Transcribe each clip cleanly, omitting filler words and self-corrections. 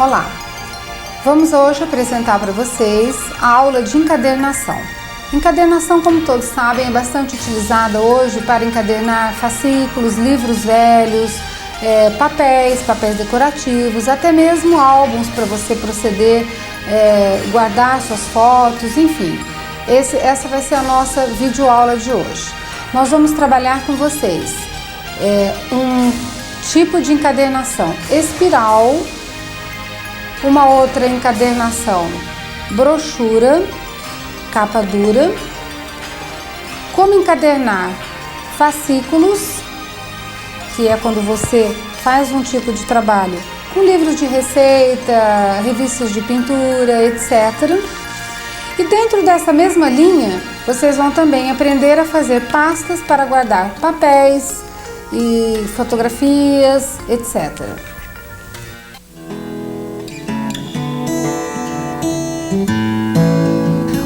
Olá! Vamos hoje apresentar para vocês a aula de encadernação. Encadernação, como todos sabem, é bastante utilizada hoje para encadernar fascículos, livros velhos, papéis decorativos, até mesmo álbuns para você proceder, guardar suas fotos, enfim. Essa vai ser a nossa videoaula de hoje. Nós vamos trabalhar com vocês um tipo de encadernação espiral, uma outra encadernação brochura, capa dura, como encadernar fascículos, que é quando você faz um tipo de trabalho com livros de receita, revistas de pintura, etc. E dentro dessa mesma linha, vocês vão também aprender a fazer pastas para guardar papéis e fotografias, etc.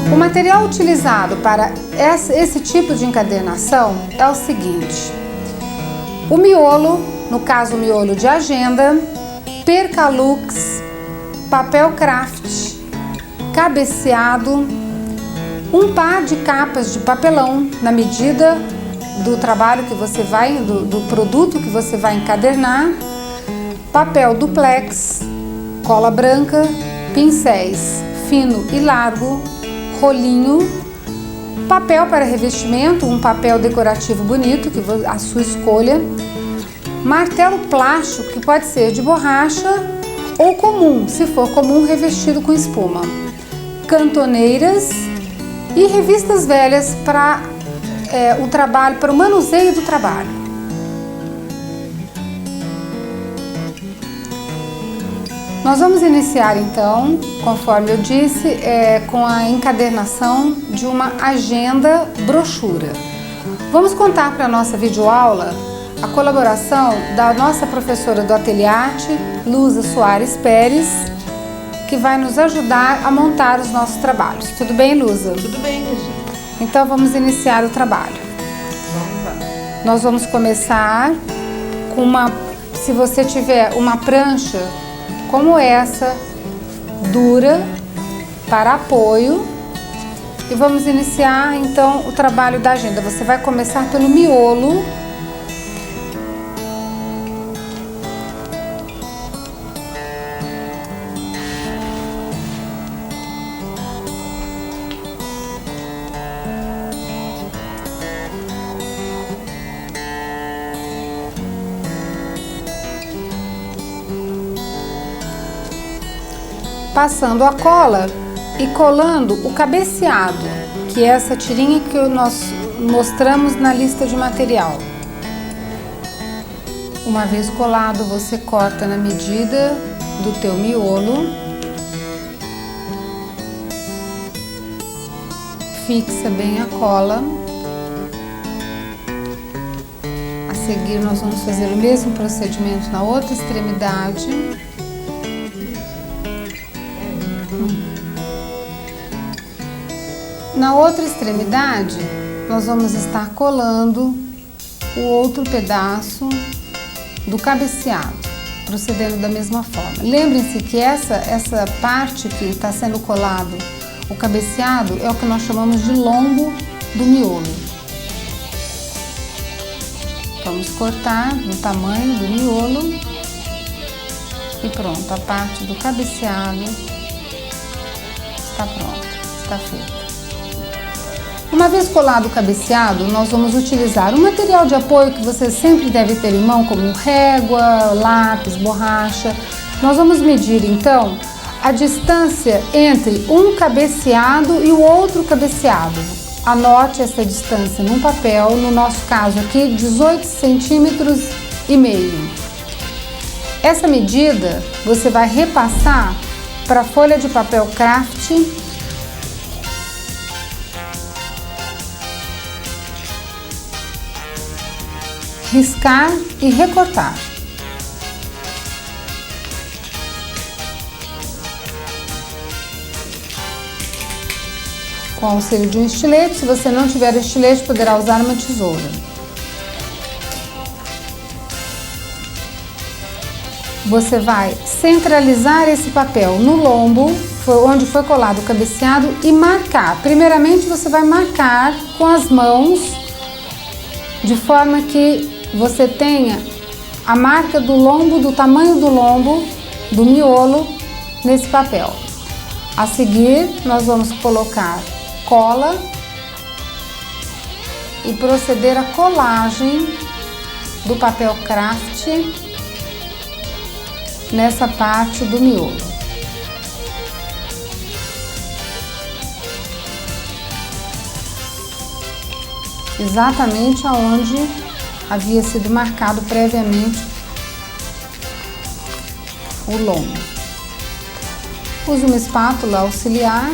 O material utilizado para esse tipo de encadernação é o seguinte: o miolo, no caso o miolo de agenda, percalux, papel craft, cabeceado, um par de capas de papelão na medida do trabalho que você vai, do produto que você vai encadernar, papel duplex, cola branca, pincéis fino e largo, rolinho, papel para revestimento, um papel decorativo bonito, que a sua escolha, martelo plástico, que pode ser de borracha ou comum, se for comum, revestido com espuma, cantoneiras e revistas velhas para o trabalho, para o manuseio do trabalho. Nós vamos iniciar então, conforme eu disse, com a encadernação de uma agenda brochura. Vamos contar para a nossa videoaula a colaboração da nossa professora do Ateliê Arte, Luza Soares Pérez, que vai nos ajudar a montar os nossos trabalhos. Tudo bem, Luza? Tudo bem, Regina. Então vamos iniciar o trabalho. Vamos lá. Nós vamos começar com se você tiver uma prancha como essa, dura, para apoio, e vamos iniciar então o trabalho da agenda. Você vai começar pelo miolo, passando a cola e colando o cabeceado, que é essa tirinha que nós mostramos na lista de material. Uma vez colado, você corta na medida do teu miolo, fixa bem a cola. A seguir, nós vamos fazer o mesmo procedimento na outra extremidade. Na outra extremidade, nós vamos estar colando o outro pedaço do cabeceado, procedendo da mesma forma. Lembrem-se que essa parte que está sendo colado, o cabeceado, é o que nós chamamos de lombo do miolo. Vamos cortar no tamanho do miolo e pronto, a parte do cabeceado está pronta, está feita. Uma vez colado o cabeceado, nós vamos utilizar o material de apoio que você sempre deve ter em mão, como régua, lápis, borracha. Nós vamos medir então a distância entre um cabeceado e o outro cabeceado. Anote essa distância num papel, no nosso caso aqui, 18 centímetros e meio. Essa medida você vai repassar para a folha de papel craft, riscar e recortar. Com o auxílio de um estilete, se você não tiver estilete, poderá usar uma tesoura. você vai centralizar esse papel no lombo, onde foi colado o cabeceado, e marcar. Primeiramente você vai marcar com as mãos, de forma que você tenha a marca do lombo, do tamanho do lombo, do miolo, nesse papel. A seguir, nós vamos colocar cola e proceder à colagem do papel craft nessa parte do miolo. Exatamente aonde havia sido marcado previamente o lombo. Use uma espátula auxiliar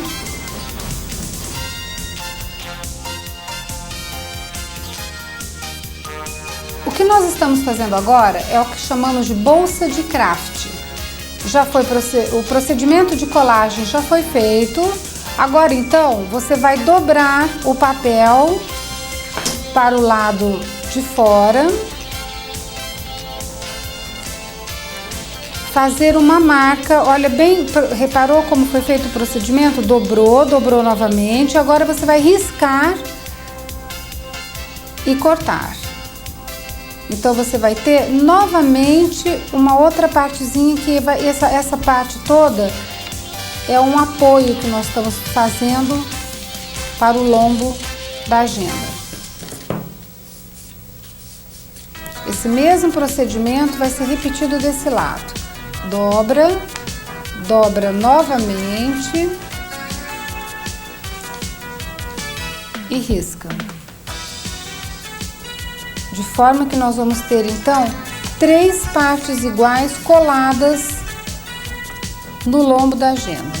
O que nós estamos fazendo agora é o que chamamos de bolsa de craft. O procedimento de colagem já foi feito. Agora então você vai dobrar o papel para o lado de fora, fazer uma marca. Olha bem, reparou como foi feito o procedimento? Dobrou novamente. Agora você vai riscar e cortar. Então você vai ter novamente uma outra partezinha que essa parte toda é um apoio que nós estamos fazendo para o lombo da agenda. Esse mesmo procedimento vai ser repetido desse lado. Dobra novamente e risca. De forma que nós vamos ter então 3 partes iguais coladas no lombo da agenda.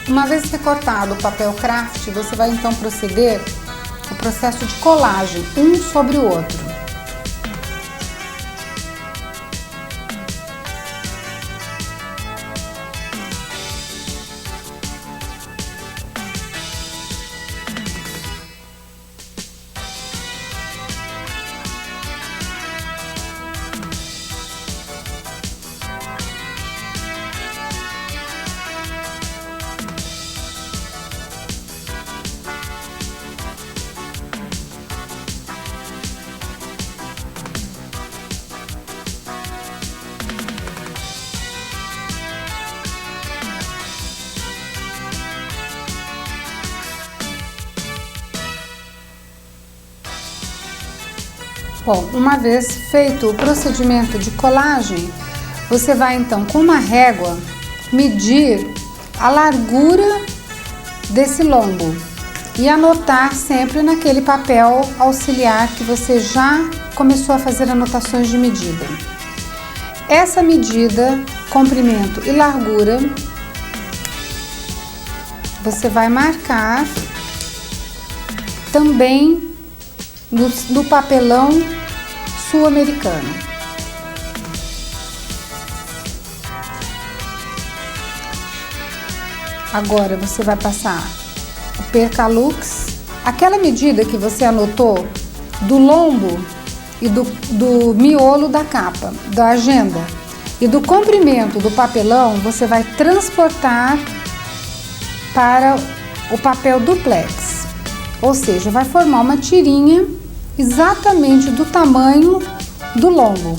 Uma vez recortado o papel craft, você vai então proceder ao processo de colagem, um sobre o outro. Bom, uma vez feito o procedimento de colagem, você vai então com uma régua medir a largura desse lombo e anotar sempre naquele papel auxiliar que você já começou a fazer anotações de medida. Essa medida, comprimento e largura, você vai marcar também no papelão sul-americano. Agora você vai passar o Percalux, aquela medida que você anotou do lombo e do miolo da capa, da agenda e do comprimento do papelão, você vai transportar para o papel duplex, ou seja, vai formar uma tirinha exatamente do tamanho do lombo.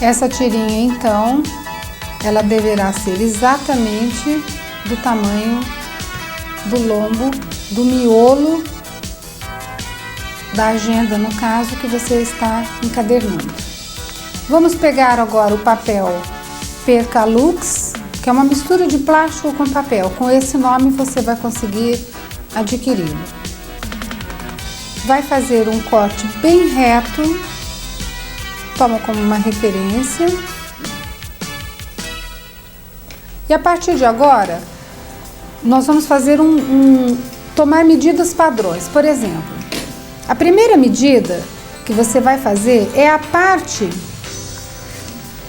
Essa tirinha, então, ela deverá ser exatamente do tamanho do lombo, do miolo da agenda, no caso, que você está encadernando. Vamos pegar agora o papel Percalux, que é uma mistura de plástico com papel. Com esse nome você vai conseguir adquiri-lo. Vai fazer um corte bem reto, toma como uma referência. E a partir de agora, nós vamos fazer tomar medidas padrões. Por exemplo, a primeira medida que você vai fazer é a parte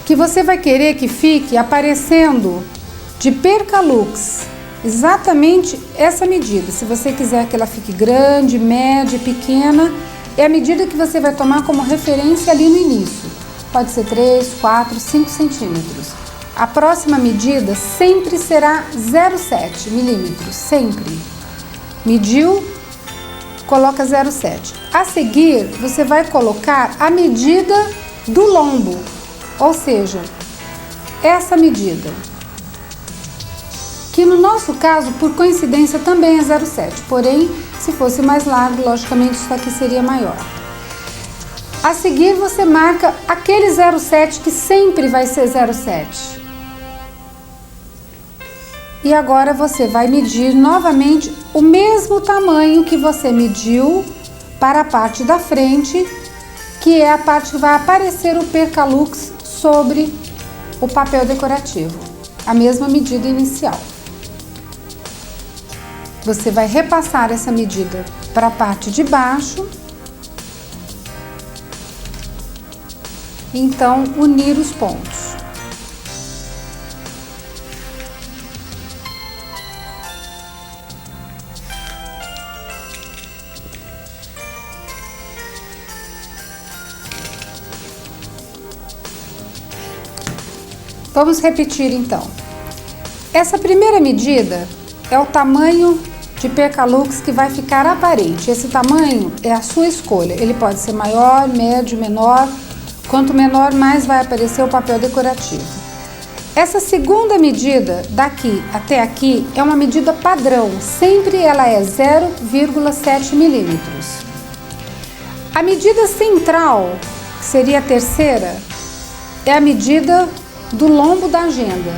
que você vai querer que fique aparecendo de percalux. Exatamente essa medida. Se você quiser que ela fique grande, média, pequena, é a medida que você vai tomar como referência ali no início. Pode ser 3, 4, 5 centímetros. A próxima medida sempre será 0,7 milímetros, sempre. Mediu, coloca 0,7. A seguir, você vai colocar a medida do lombo, ou seja, essa medida. Que no nosso caso, por coincidência, também é 0,7, porém, se fosse mais largo, logicamente isso aqui seria maior. A seguir, você marca aquele 0,7 que sempre vai ser 0,7. E agora você vai medir novamente o mesmo tamanho que você mediu para a parte da frente, que é a parte que vai aparecer o percalux sobre o papel decorativo. A mesma medida inicial. Você vai repassar essa medida para a parte de baixo. E então unir os pontos. Vamos repetir então. Essa primeira medida é o tamanho de percalux que vai ficar aparente. Esse tamanho é a sua escolha. Ele pode ser maior, médio, menor. Quanto menor, mais vai aparecer o papel decorativo. Essa segunda medida, daqui até aqui, é uma medida padrão. Sempre ela é 0,7 milímetros. A medida central, que seria a terceira, é a medida do lombo da agenda.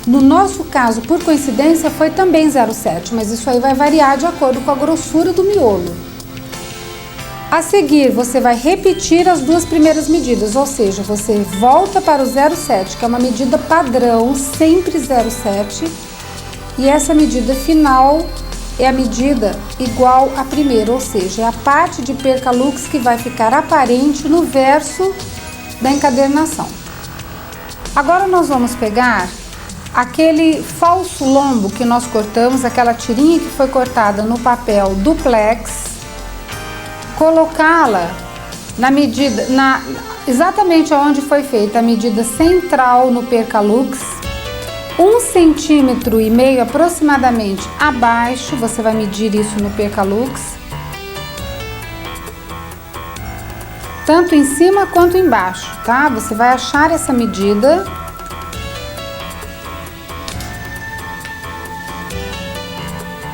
No nosso caso, por coincidência, foi também 0,7, mas isso aí vai variar de acordo com a grossura do miolo. A seguir, você vai repetir as duas primeiras medidas, ou seja, você volta para o 0,7, que é uma medida padrão, sempre 0,7, e essa medida final é a medida igual à primeira, ou seja, é a parte de percalux que vai ficar aparente no verso da encadernação. Agora nós vamos pegar aquele falso lombo que nós cortamos, aquela tirinha que foi cortada no papel duplex, colocá-la na medida, exatamente onde foi feita a medida central no percalux, 1,5 centímetro aproximadamente abaixo, você vai medir isso no percalux, tanto em cima quanto embaixo, tá? Você vai achar essa medida.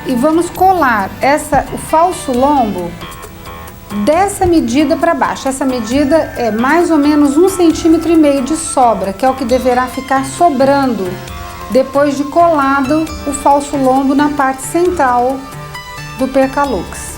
E vamos colar o falso lombo dessa medida para baixo. Essa medida é mais ou menos 1,5 centímetro de sobra, que é o que deverá ficar sobrando depois de colado o falso lombo na parte central do percalux.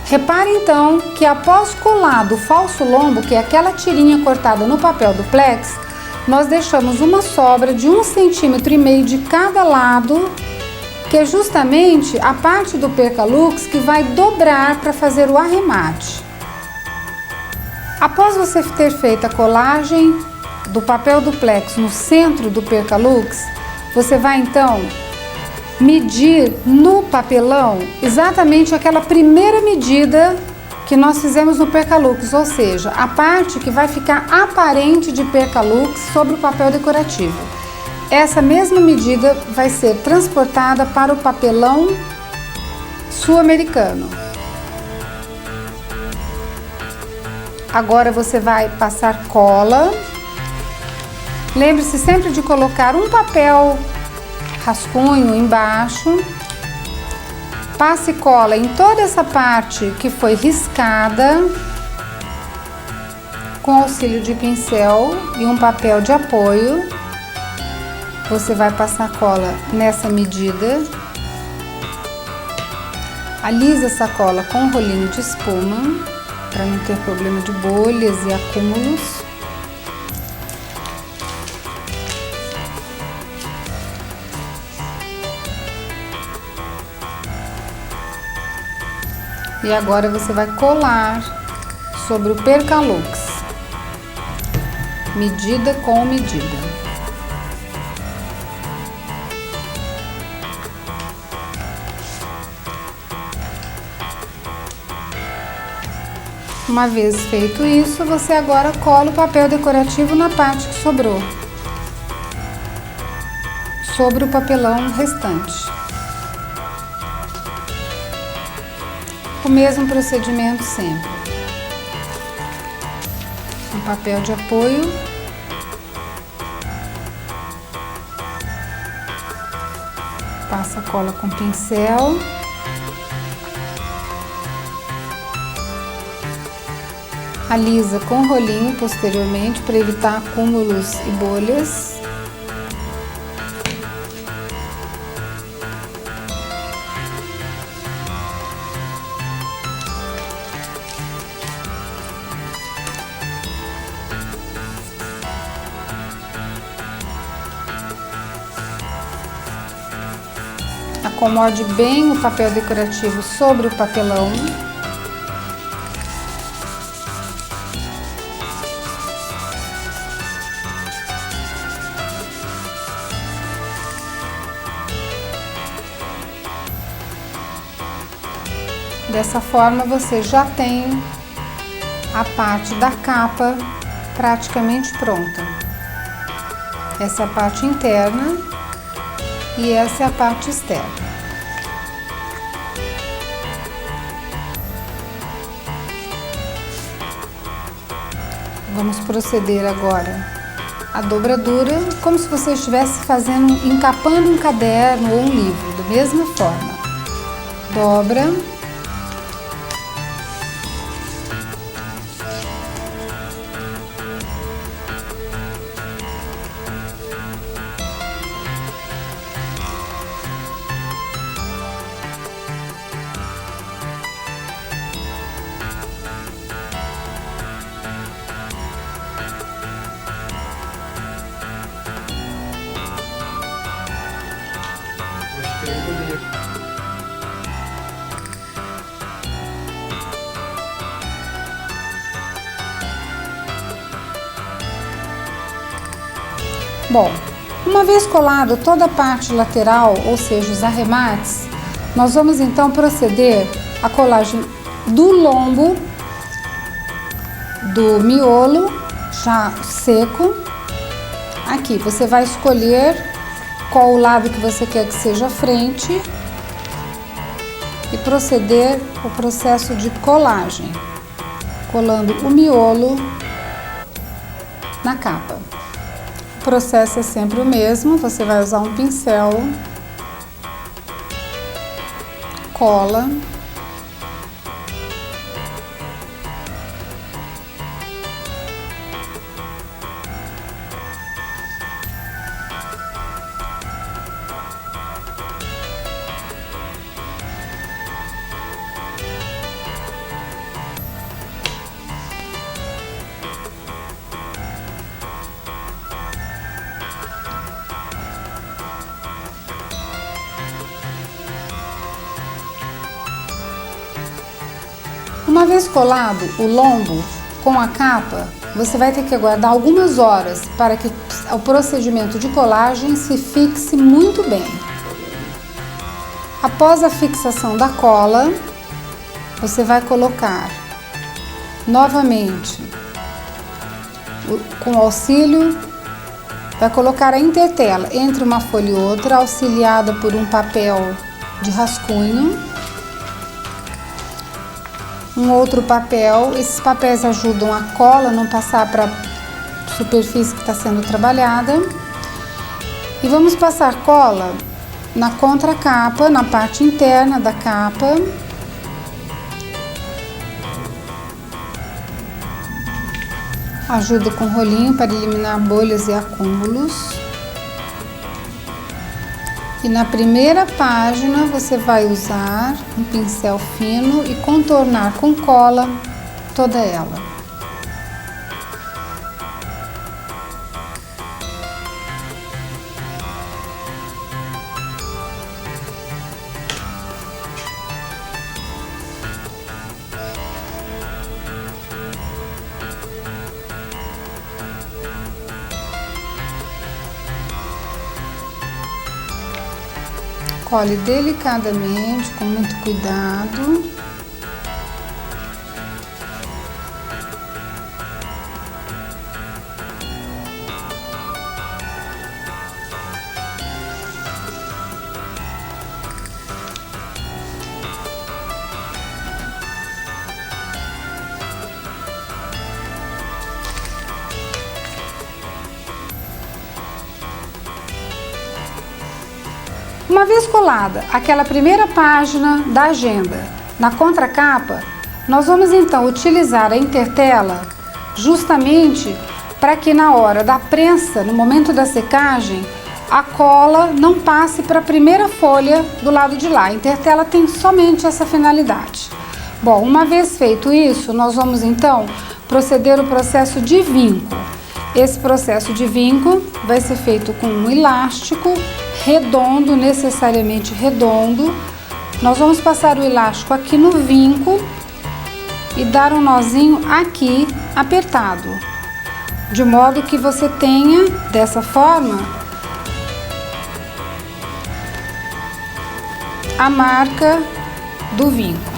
Repare então que após colado o falso lombo, que é aquela tirinha cortada no papel duplex, nós deixamos uma sobra de 1,5 centímetro de cada lado, que é justamente a parte do percalux que vai dobrar para fazer o arremate. Após você ter feito a colagem do papel duplex no centro do percalux, você vai então medir no papelão exatamente aquela primeira medida que nós fizemos no percalux, ou seja, a parte que vai ficar aparente de percalux sobre o papel decorativo. Essa mesma medida vai ser transportada para o papelão sul-americano. Agora você vai passar cola. Lembre-se sempre de colocar um papel rascunho embaixo. Passe cola em toda essa parte que foi riscada. Com auxílio de pincel e um papel de apoio, você vai passar cola nessa medida. Alisa essa cola com um rolinho de espuma, para não ter problema de bolhas e acúmulos. E agora você vai colar sobre o Percalux, medida com medida. Uma vez feito isso, você agora cola o papel decorativo na parte que sobrou, sobre o papelão restante. O mesmo procedimento sempre. Um papel de apoio. Passa a cola com pincel. Alisa com rolinho posteriormente para evitar acúmulos e bolhas. Acomode bem o papel decorativo sobre o papelão. Dessa forma você já tem a parte da capa praticamente pronta. Essa é a parte interna e essa é a parte externa. Vamos proceder agora à dobradura, como se você estivesse encapando um caderno ou um livro, da mesma forma. Dobra. Bom, uma vez colado toda a parte lateral, ou seja, os arremates, nós vamos então proceder à colagem do lombo, do miolo, já seco. Aqui você vai escolher qual o lado que você quer que seja a frente e proceder ao processo de colagem, colando o miolo na capa. O processo é sempre o mesmo, você vai usar um pincel, cola, Uma vez colado o lombo com a capa, você vai ter que aguardar algumas horas para que o procedimento de colagem se fixe muito bem. Após a fixação da cola, você vai colocar novamente com auxílio, vai colocar a intertela entre uma folha e outra, auxiliada por um papel de rascunho. Um outro papel, esses papéis ajudam a cola não passar para a superfície que está sendo trabalhada. E vamos passar cola na contracapa, na parte interna da capa. Ajuda com rolinho para eliminar bolhas e acúmulos. E na primeira página você vai usar um pincel fino e contornar com cola toda ela. Cole delicadamente, com muito cuidado. Uma vez colada aquela primeira página da agenda na contracapa, nós vamos então utilizar a intertela justamente para que na hora da prensa, no momento da secagem, a cola não passe para a primeira folha do lado de lá. A intertela tem somente essa finalidade. Bom, uma vez feito isso, nós vamos então proceder o processo de vinco. Esse processo de vinco vai ser feito com um elástico redondo, necessariamente redondo. Nós vamos passar o elástico aqui no vinco e dar um nozinho aqui apertado, de modo que você tenha dessa forma a marca do vinco.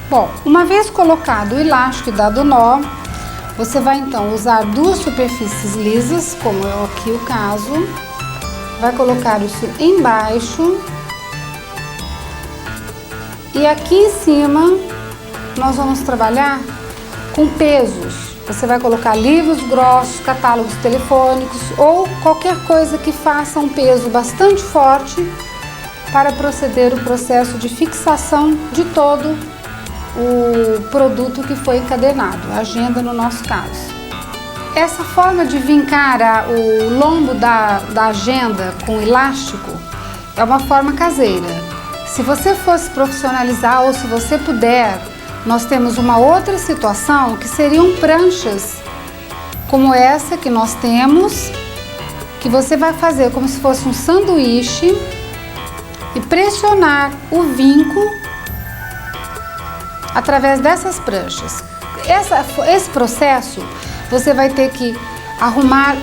Bom, uma vez colocado o elástico e dado o nó, você vai então usar duas superfícies lisas, como é aqui o caso. Vai colocar isso embaixo. E aqui em cima, nós vamos trabalhar com pesos. Você vai colocar livros grossos, catálogos telefônicos ou qualquer coisa que faça um peso bastante forte para proceder o processo de fixação de todo o produto que foi encadernado, a agenda no nosso caso. Essa forma de vincar o lombo da agenda com elástico é uma forma caseira. Se você fosse profissionalizar ou se você puder, nós temos uma outra situação que seriam pranchas como essa que nós temos, que você vai fazer como se fosse um sanduíche e pressionar o vinco através dessas pranchas. Esse processo você vai ter que arrumar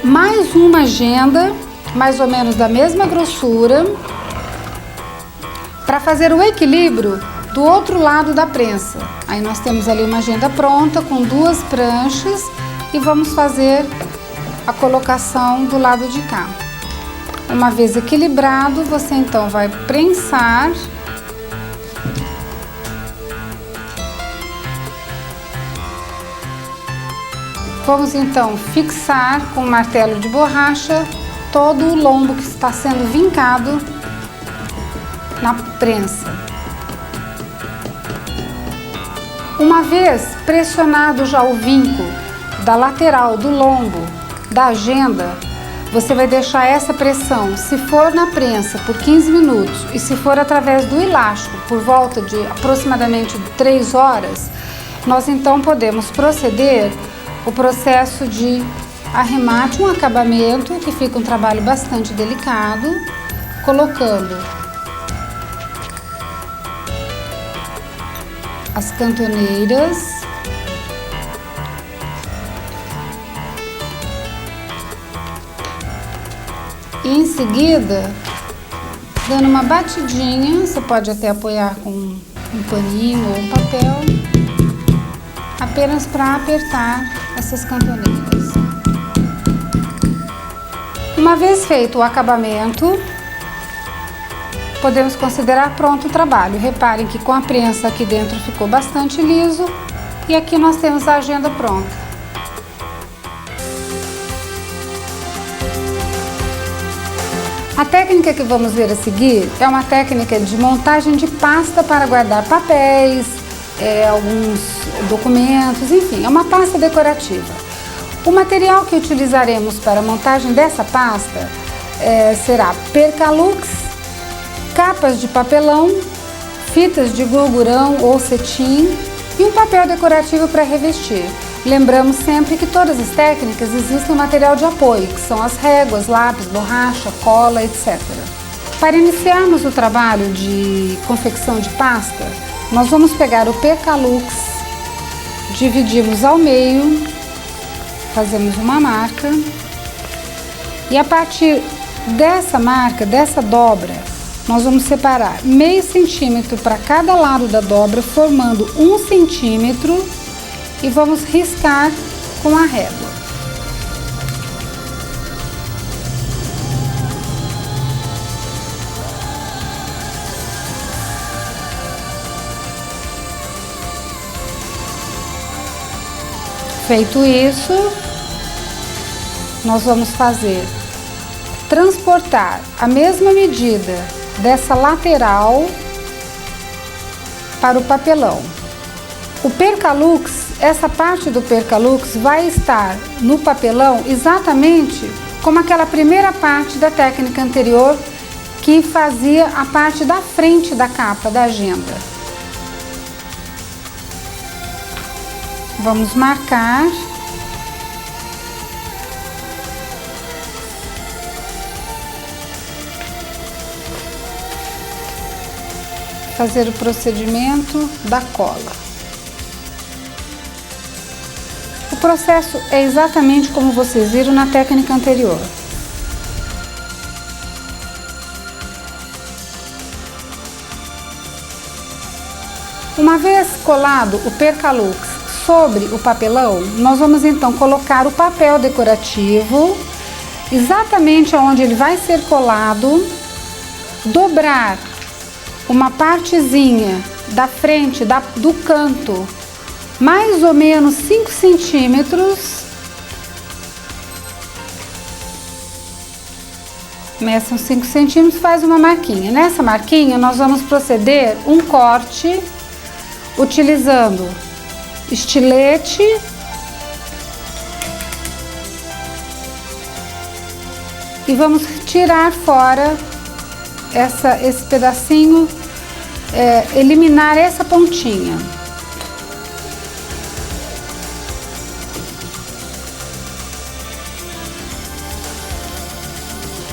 mais uma agenda, mais ou menos da mesma grossura, para fazer o equilíbrio do outro lado da prensa. Aí nós temos ali uma agenda pronta com duas pranchas e vamos fazer a colocação do lado de cá. Uma vez equilibrado, você então vai prensar . Vamos então fixar com um martelo de borracha todo o lombo que está sendo vincado na prensa. Uma vez pressionado já o vinco da lateral do lombo da agenda, você vai deixar essa pressão, se for na prensa, por 15 minutos e se for através do elástico, por volta de aproximadamente 3 horas, nós então podemos proceder o processo de arremate, um acabamento, que fica um trabalho bastante delicado, colocando as cantoneiras e em seguida dando uma batidinha. Você pode até apoiar com um paninho ou um papel, apenas para apertar essas cantoneiras. Uma vez feito o acabamento, podemos considerar pronto o trabalho. Reparem que com a prensa aqui dentro ficou bastante liso e aqui nós temos a agenda pronta. A técnica que vamos ver a seguir é uma técnica de montagem de pasta para guardar papéis, alguns documentos, enfim, é uma pasta decorativa. O material que utilizaremos para a montagem dessa pasta será percalux, capas de papelão, fitas de gordurão ou cetim e um papel decorativo para revestir. Lembramos sempre que todas as técnicas existem um material de apoio, que são as réguas, lápis, borracha, cola, etc. Para iniciarmos o trabalho de confecção de pasta, nós vamos pegar o percalux, dividimos ao meio, fazemos uma marca e a partir dessa marca, dessa dobra, nós vamos separar meio centímetro para cada lado da dobra, formando 1 centímetro e vamos riscar com a régua. Feito isso, nós vamos transportar a mesma medida dessa lateral para o papelão. O percalux, essa parte do percalux vai estar no papelão exatamente como aquela primeira parte da técnica anterior que fazia a parte da frente da capa da agenda. Vamos marcar. Fazer o procedimento da cola. O processo é exatamente como vocês viram na técnica anterior. Uma vez colado o percalux sobre o papelão, nós vamos então colocar o papel decorativo exatamente onde ele vai ser colado, dobrar uma partezinha da frente, do canto, mais ou menos 5 centímetros. Meçam 5 centímetros, faz uma marquinha. Nessa marquinha nós vamos proceder um corte utilizando estilete e vamos tirar fora esse pedacinho, eliminar essa pontinha.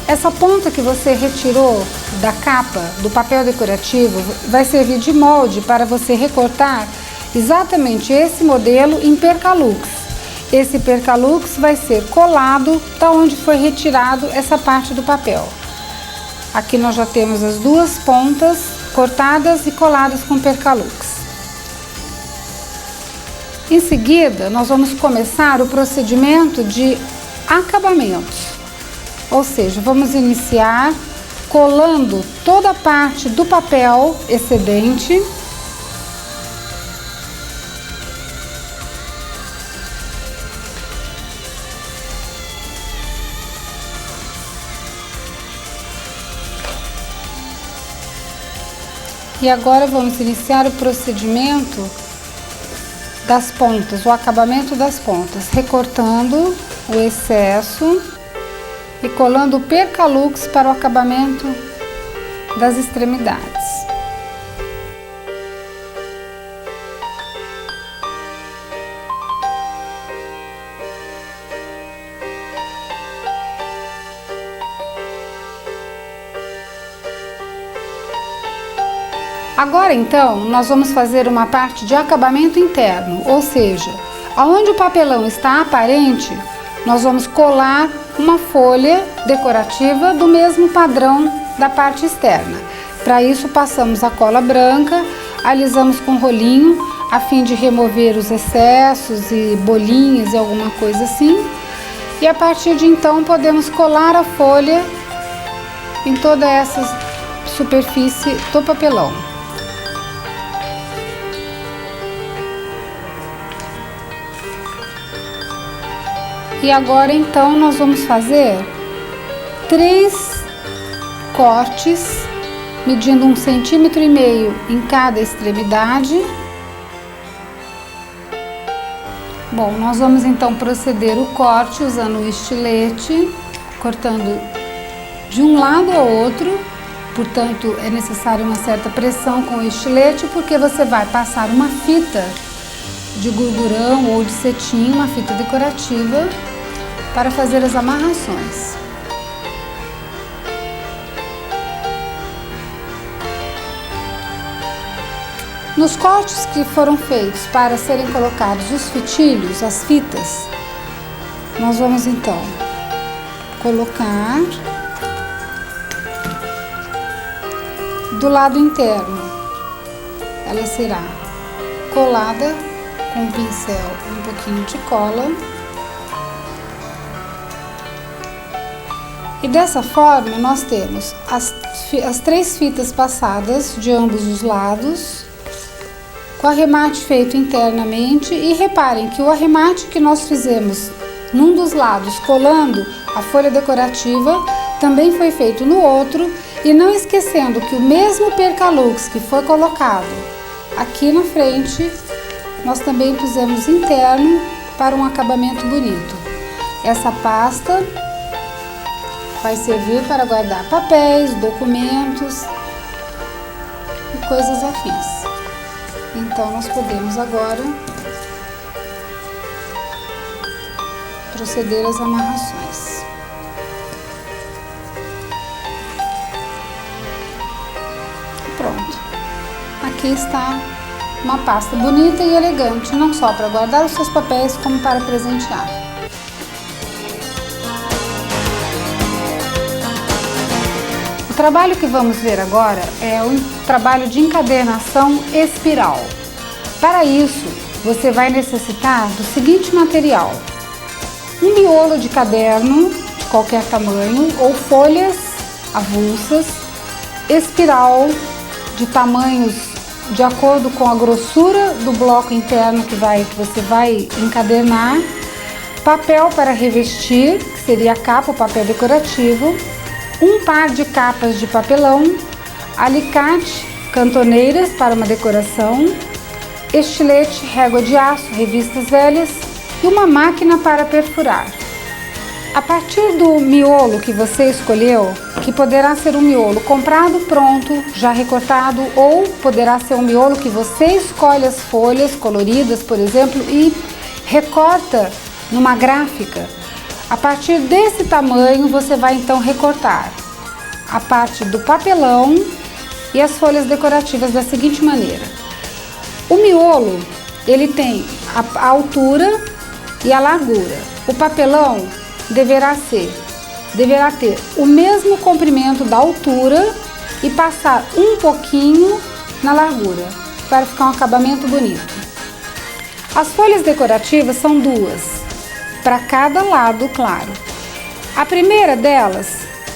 Essa ponta que você retirou da capa do papel decorativo vai servir de molde para você recortar exatamente esse modelo em percalux. Esse percalux vai ser colado da onde foi retirado essa parte do papel. Aqui nós já temos as duas pontas cortadas e coladas com percalux. Em seguida, nós vamos começar o procedimento de acabamentos. Ou seja, vamos iniciar colando toda a parte do papel excedente. E agora vamos iniciar o procedimento das pontas, o acabamento das pontas, recortando o excesso e colando o percalux para o acabamento das extremidades. Agora então, nós vamos fazer uma parte de acabamento interno, ou seja, aonde o papelão está aparente, nós vamos colar uma folha decorativa do mesmo padrão da parte externa. Para isso, passamos a cola branca, alisamos com rolinho, a fim de remover os excessos e bolinhas e alguma coisa assim. E a partir de então, podemos colar a folha em toda essa superfície do papelão. E agora então nós vamos fazer 3 cortes, medindo 1,5 cm em cada extremidade. Bom, nós vamos então proceder o corte usando o estilete, cortando de um lado ao outro. Portanto, é necessário uma certa pressão com o estilete, porque você vai passar uma fita de gordurão ou de cetim, uma fita decorativa, para fazer as amarrações. Nos cortes que foram feitos para serem colocados os fitilhos, as fitas, nós vamos então colocar do lado interno. Ela será colada com um pincel e um pouquinho de cola. E dessa forma nós temos as 3 fitas passadas de ambos os lados, com arremate feito internamente. E reparem que o arremate que nós fizemos num dos lados, colando a folha decorativa, também foi feito no outro. E não esquecendo que o mesmo percalux que foi colocado aqui na frente, nós também pusemos interno para um acabamento bonito. Essa pasta vai servir para guardar papéis, documentos e coisas afins. Então, nós podemos agora proceder às amarrações. Pronto. Aqui está uma pasta bonita e elegante, não só para guardar os seus papéis, como para presentear. O trabalho que vamos ver agora é o trabalho de encadernação espiral. Para isso, você vai necessitar do seguinte material: um miolo de caderno de qualquer tamanho ou folhas avulsas, espiral de tamanhos de acordo com a grossura do bloco interno que você vai encadernar, papel para revestir, que seria a capa, o papel decorativo, um par de capas de papelão, alicate, cantoneiras para uma decoração, estilete, régua de aço, revistas velhas e uma máquina para perfurar. A partir do miolo que você escolheu, que poderá ser um miolo comprado pronto, já recortado, ou poderá ser um miolo que você escolhe as folhas coloridas, por exemplo, e recorta numa gráfica. A partir desse tamanho, você vai então recortar a parte do papelão e as folhas decorativas da seguinte maneira. O miolo, ele tem a altura e a largura. O papelão deverá ter o mesmo comprimento da altura e passar um pouquinho na largura, para ficar um acabamento bonito. As folhas decorativas são 2, para cada lado, claro. A primeira delas,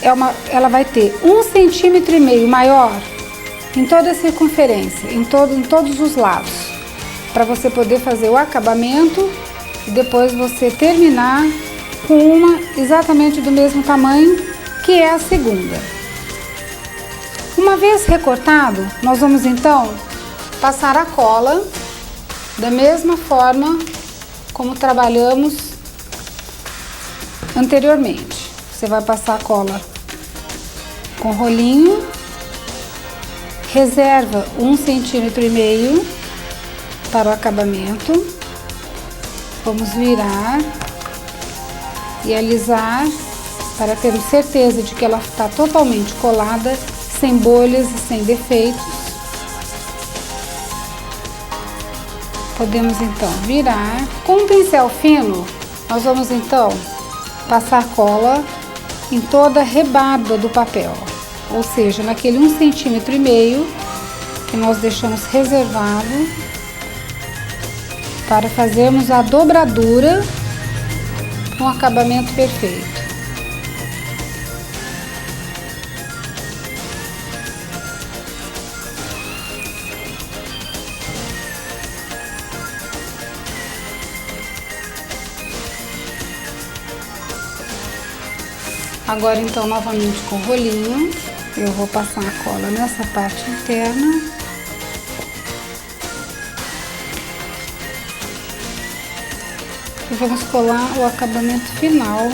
ela vai ter 1,5 cm maior em toda a circunferência, em todos os lados, para você poder fazer o acabamento e depois você terminar com uma exatamente do mesmo tamanho, que é a segunda. Uma vez recortado, nós vamos então passar a cola da mesma forma como trabalhamos anteriormente. Você vai passar a cola com rolinho, reserva 1,5 cm para o acabamento. Vamos virar e alisar para termos certeza de que ela está totalmente colada, sem bolhas e sem defeitos. Podemos então virar. Com um pincel fino, nós vamos então passar cola em toda a rebarba do papel, ou seja, naquele 1,5 cm que nós deixamos reservado para fazermos a dobradura com acabamento perfeito. Agora então, novamente com o rolinho, eu vou passar a cola nessa parte interna. E vamos colar o acabamento final.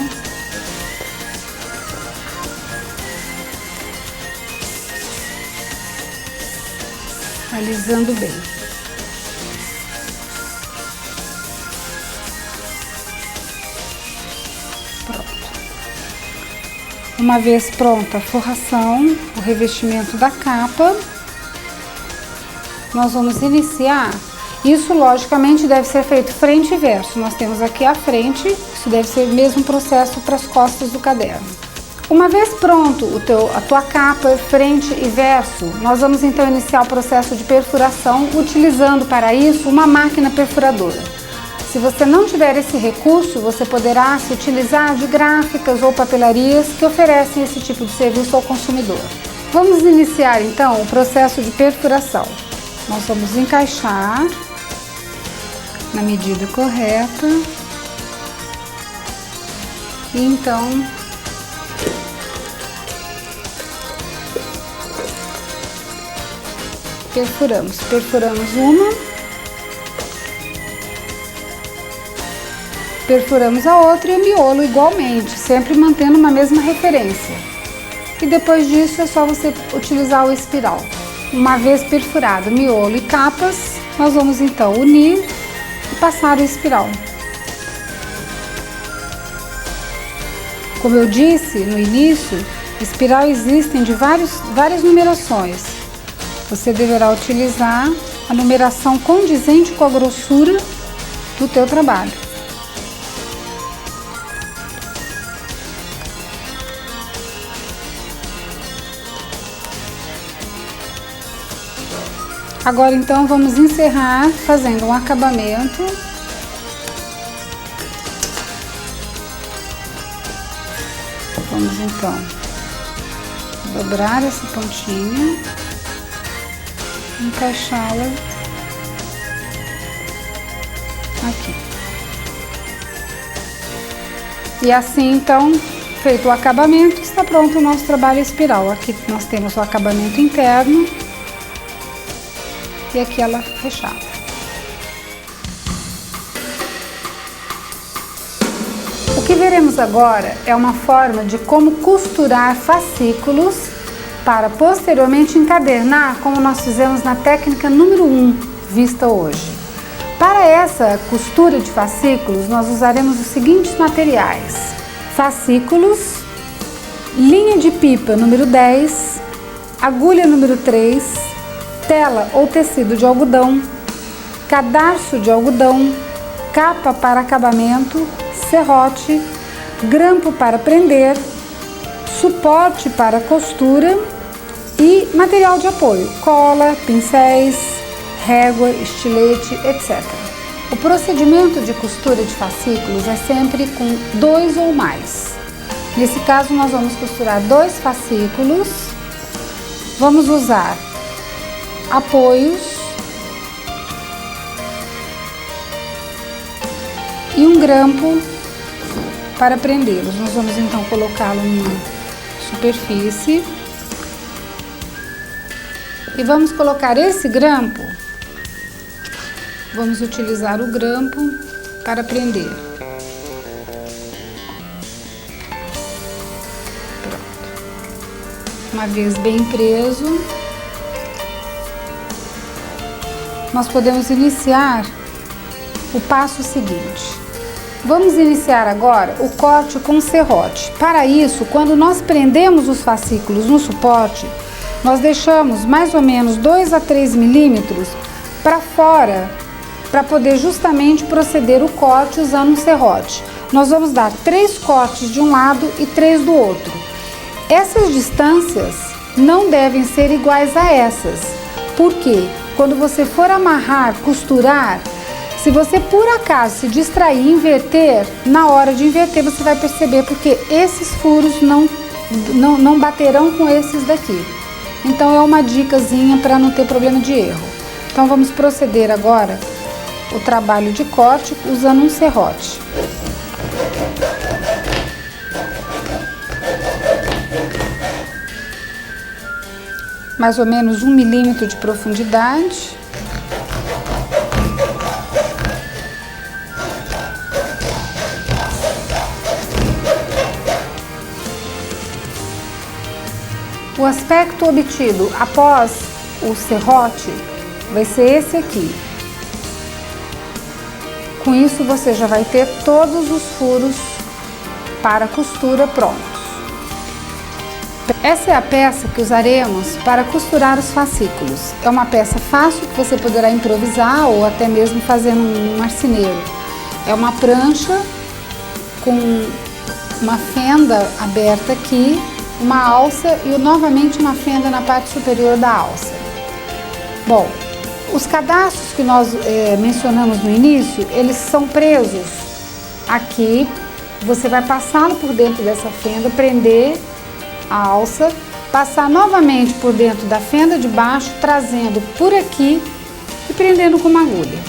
Alisando bem. Pronto. Uma vez pronta a forração, o revestimento da capa, nós vamos iniciar. Isso, logicamente, deve ser feito frente e verso. Nós temos aqui a frente, isso deve ser o mesmo processo para as costas do caderno. Uma vez pronto a tua capa, frente e verso, nós vamos então iniciar o processo de perfuração, utilizando para isso uma máquina perfuradora. Se você não tiver esse recurso, você poderá se utilizar de gráficas ou papelarias que oferecem esse tipo de serviço ao consumidor. Vamos iniciar então o processo de perfuração. Nós vamos encaixar na medida correta e então perfuramos uma, perfuramos a outra e o miolo igualmente, sempre mantendo uma mesma referência. E depois disso é só você utilizar o espiral. Uma vez perfurado miolo e capas, nós vamos então unir e passar o espiral. Como eu disse no início, espiral existem de várias numerações. Você deverá utilizar a numeração condizente com a grossura do teu trabalho. Agora então vamos encerrar fazendo um acabamento. Vamos então dobrar essa pontinha, encaixá-la aqui. E assim então, feito o acabamento, está pronto o nosso trabalho espiral. Aqui nós temos o acabamento interno e aqui ela fechada. O que veremos agora é uma forma de como costurar fascículos para posteriormente encadernar, como nós fizemos na técnica número 1, vista hoje. Para essa costura de fascículos, nós usaremos os seguintes materiais: fascículos, linha de pipa número 10, agulha número 3, tela ou tecido de algodão, cadarço de algodão, capa para acabamento, serrote, grampo para prender, suporte para costura e material de apoio, cola, pincéis, régua, estilete, etc. O procedimento de costura de fascículos é sempre com 2 ou mais. Nesse caso, nós vamos costurar 2 fascículos, vamos usar apoios e um grampo para prendê-los. Nós vamos então colocá-lo numa superfície e vamos colocar esse grampo, vamos utilizar o grampo para prender. Pronto. Uma vez bem preso, nós podemos iniciar o passo seguinte. Vamos iniciar agora o corte com serrote. Para isso, quando nós prendemos os fascículos no suporte, nós deixamos mais ou menos 2 a 3 milímetros para fora, para poder justamente proceder o corte usando um serrote. Nós vamos dar 3 cortes de um lado e 3 do outro. Essas distâncias não devem ser iguais a essas, porque quando você for amarrar, costurar, se você por acaso se distrair e inverter, na hora de inverter você vai perceber, porque esses furos não baterão com esses daqui. Então é uma dicasinha para não ter problema de erro. Então vamos proceder agora o trabalho de corte usando um serrote. Mais ou menos 1 milímetro de profundidade. O aspecto obtido após o serrote vai ser esse aqui. Com isso você já vai ter todos os furos para costura prontos. Essa é a peça que usaremos para costurar os fascículos. É uma peça fácil que você poderá improvisar ou até mesmo fazer num marceneiro. É uma prancha com uma fenda aberta aqui, uma alça e novamente uma fenda na parte superior da alça. Bom, os cadastros que nós mencionamos no início, eles são presos aqui. Você vai passá-lo por dentro dessa fenda, prender a alça, passar novamente por dentro da fenda de baixo, trazendo por aqui e prendendo com uma agulha.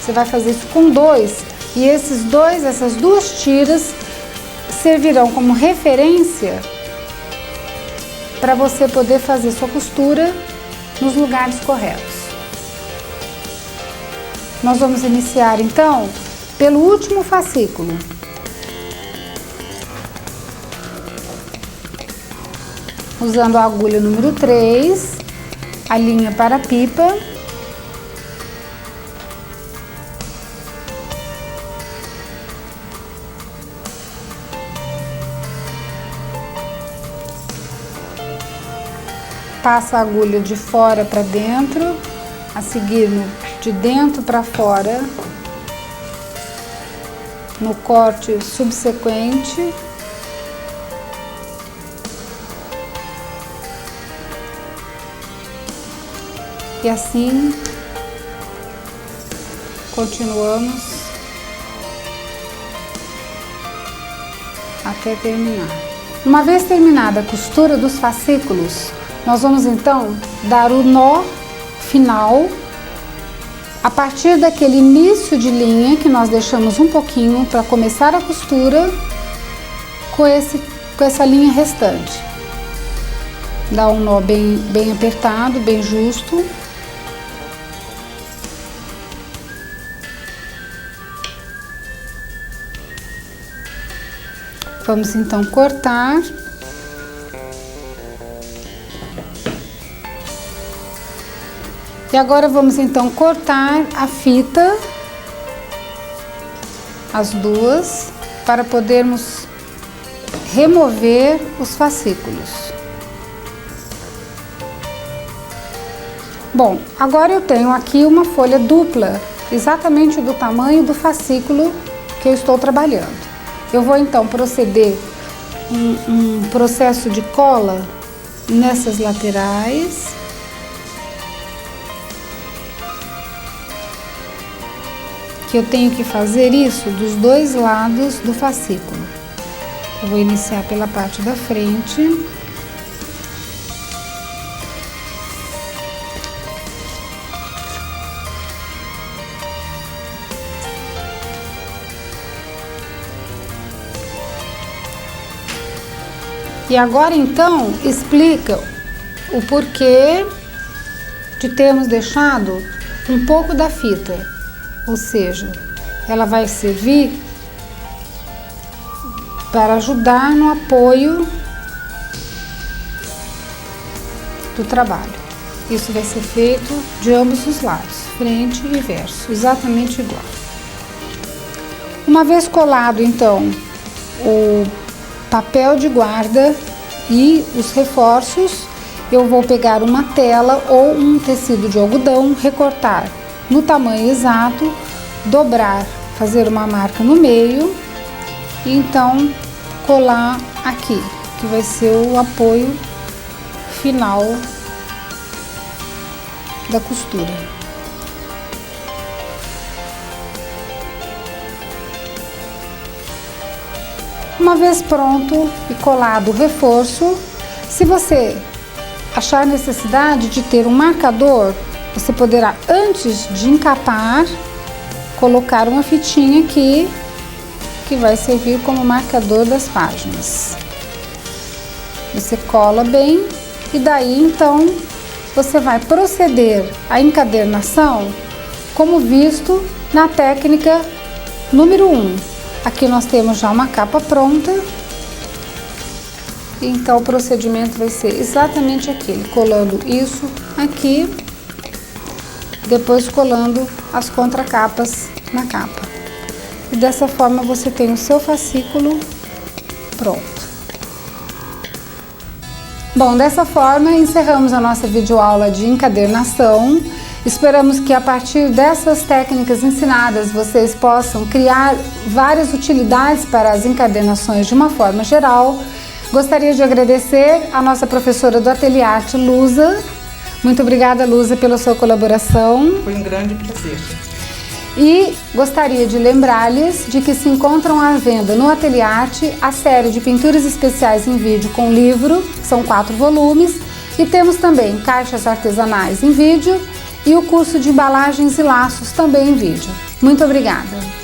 Você vai fazer isso com dois e essas duas tiras servirão como referência para você poder fazer sua costura nos lugares corretos. Nós vamos iniciar então pelo último fascículo. Usando a agulha número 3, a linha para a pipa. Passa a agulha de fora para dentro, a seguir de dentro para fora, no corte subsequente. E assim continuamos até terminar. Uma vez terminada a costura dos fascículos, nós vamos então dar o nó final a partir daquele início de linha que nós deixamos um pouquinho para começar a costura com essa linha restante. Dá um nó bem apertado, bem justo. Vamos então cortar. E agora vamos então cortar a fita, as duas, para podermos remover os fascículos. Bom, agora eu tenho aqui uma folha dupla, exatamente do tamanho do fascículo que eu estou trabalhando. Eu vou então proceder um processo de cola nessas laterais. Que eu tenho que fazer isso dos dois lados do fascículo. Eu vou iniciar pela parte da frente. E agora então explica o porquê de termos deixado um pouco da fita, ou seja, ela vai servir para ajudar no apoio do trabalho. Isso vai ser feito de ambos os lados, frente e verso, exatamente igual. Uma vez colado então o papel de guarda e os reforços, eu vou pegar uma tela ou um tecido de algodão, recortar no tamanho exato, dobrar, fazer uma marca no meio e então colar aqui, que vai ser o apoio final da costura. Uma vez pronto e colado o reforço, se você achar necessidade de ter um marcador, você poderá, antes de encapar, colocar uma fitinha aqui, que vai servir como marcador das páginas. Você cola bem e daí então você vai proceder à encadernação como visto na técnica número 1. Aqui nós temos já uma capa pronta Então o procedimento vai ser exatamente aquele, colando isso aqui, depois colando as contracapas na capa. E dessa forma você tem o seu fascículo pronto. Bom, dessa forma encerramos a nossa videoaula de encadernação. Esperamos que a partir dessas técnicas ensinadas vocês possam criar várias utilidades para as encadernações de uma forma geral. Gostaria de agradecer a nossa professora do Ateliê Arte, Lusa. Muito obrigada, Lusa, pela sua colaboração. Foi um grande prazer. E gostaria de lembrar-lhes de que se encontram à venda no Ateliê Arte a série de pinturas especiais em vídeo com livro, são 4 volumes, e temos também caixas artesanais em vídeo e o curso de embalagens e laços também em vídeo. Muito obrigada!